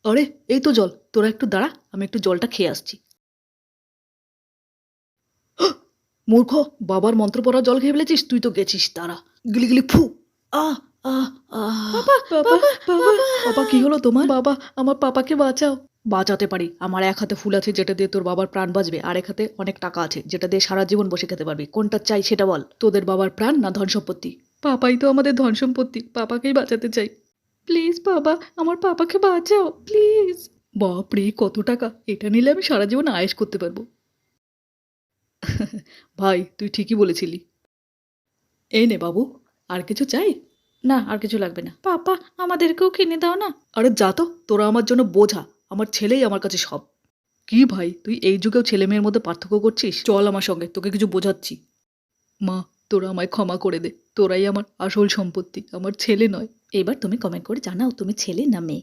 আরে এই তো জল, তোরা একটু দাঁড়া, আমি একটু জলটা খেয়ে আসছি। মূর্খ, বাবার মন্ত্র পড়া জল খেয়ে ফেলেছিস, তুই তো গেছিস, দাঁড়া। গিলি গিলি ফু। আহ আহ আহ বাবা বাবা বাবা বাবা বাবা বাবা, কি হলো তোমার? বাবা, আমার পাপাকে বাঁচাও। বাঁচাতে পারি, আমার এক হাতে ফুল আছে যেটা দিয়ে তোর বাবার প্রাণ বাঁচবে, আর এক হাতে অনেক টাকা আছে যেটা দিয়ে সারা জীবন বসে খেতে পারবি। কোনটা চাই সেটা বল, তোদের বাবার প্রাণ না ধন সম্পত্তি? পাপাই তো আমাদের ধন সম্পত্তি, পাপাকেই বাঁচাতে চাই। প্লিজ বাবা, আমার পাপাকে বাঁচাও প্লিজ। বাপরে, কত টাকা! এটা নিলে আমি সারা জীবন আয়েশ করতে পারবো। ভাই, তুই ঠিকই বলেছিলি। এই নে বাবু, আর কিছু চাই? না, আর কিছু লাগবে না। পাপা, আমাদেরকেও কিনে দাও না। আরে যা তো, তোরা আমার জন্য বোঝা, আমার ছেলেই আমার কাছে সব। কি ভাই, তুই এই যুগেও ছেলে মেয়ের মধ্যে পার্থক্য করছিস? চল আমার সঙ্গে, তোকে কিছু বোঝাচ্ছি। মা, তোরা আমায় ক্ষমা করে দে, তোরাই আমার আসল সম্পত্তি, আমার ছেলে নয়। এবার তুমি কমেন্ট করে জানাও তুমি ছেলে না মেয়ে।